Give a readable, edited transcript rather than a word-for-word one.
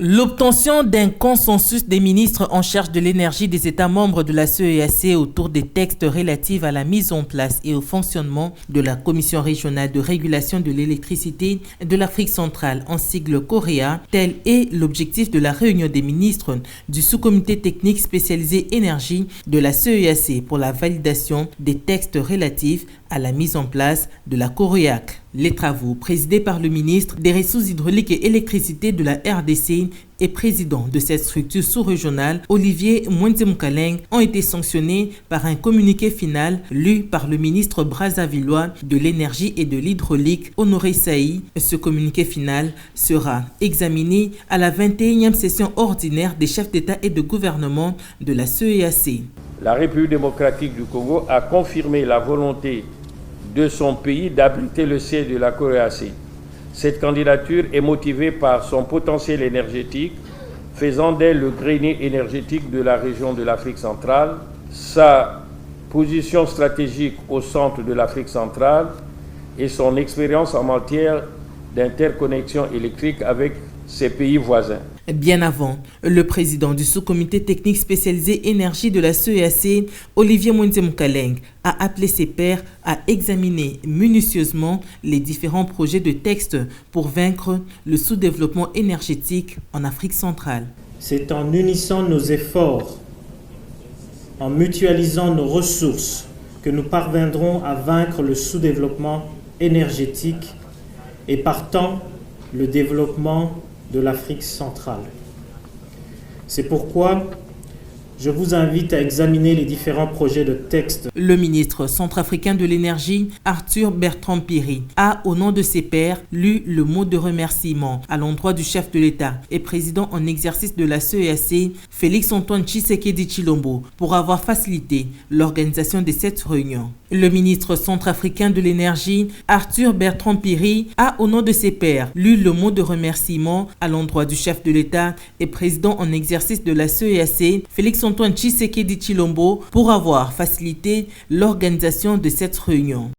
L'obtention d'un consensus des ministres en charge de l'énergie des États membres de la CEEAC autour des textes relatifs à la mise en place et au fonctionnement de la Commission régionale de régulation de l'électricité de l'Afrique centrale, en sigle COREA, tel est l'objectif de la réunion des ministres du sous-comité technique spécialisé énergie de la CEEAC pour la validation des textes relatifs à la mise en place de la COREAC. Les travaux, présidés par le ministre des Ressources hydrauliques et électricité de la RDC et président de cette structure sous-régionale, Olivier Mwenzemkaleng, ont été sanctionnés par un communiqué final lu par le ministre brazzavillois de l'énergie et de l'hydraulique, Honoré Saï. Ce communiqué final sera examiné à la 21e session ordinaire des chefs d'État et de gouvernement de la CEEAC. La République démocratique du Congo a confirmé la volonté de son pays d'abriter le siège de la COREAC. Cette candidature est motivée par son potentiel énergétique, faisant d'elle le grenier énergétique de la région de l'Afrique centrale, sa position stratégique au centre de l'Afrique centrale et son expérience en matière d'interconnexion électrique avec ses pays voisins. Bien avant, le président du sous-comité technique spécialisé énergie de la CEEAC, Olivier Mwenzemkaleng, a appelé ses pairs à examiner minutieusement les différents projets de texte pour vaincre le sous-développement énergétique en Afrique centrale. C'est en unissant nos efforts, en mutualisant nos ressources, que nous parviendrons à vaincre le sous-développement énergétique et partant le développement de l'Afrique centrale. C'est pourquoi je vous invite à examiner les différents projets de texte. Le ministre centrafricain de l'énergie, Arthur Bertrand Piri, a, au nom de ses pairs, lu le mot de remerciement à l'endroit du chef de l'État et président en exercice de la CEEAC, Félix-Antoine Tshisekedi Tshilombo, pour avoir facilité l'organisation de cette réunion. Le ministre centrafricain de l'énergie, Arthur Bertrand Piri, a, au nom de ses pairs, lu le mot de remerciement à l'endroit du chef de l'État et président en exercice de la CEEAC, Félix-Antoine Tshisekedi Tshilombo, pour avoir facilité l'organisation de cette réunion.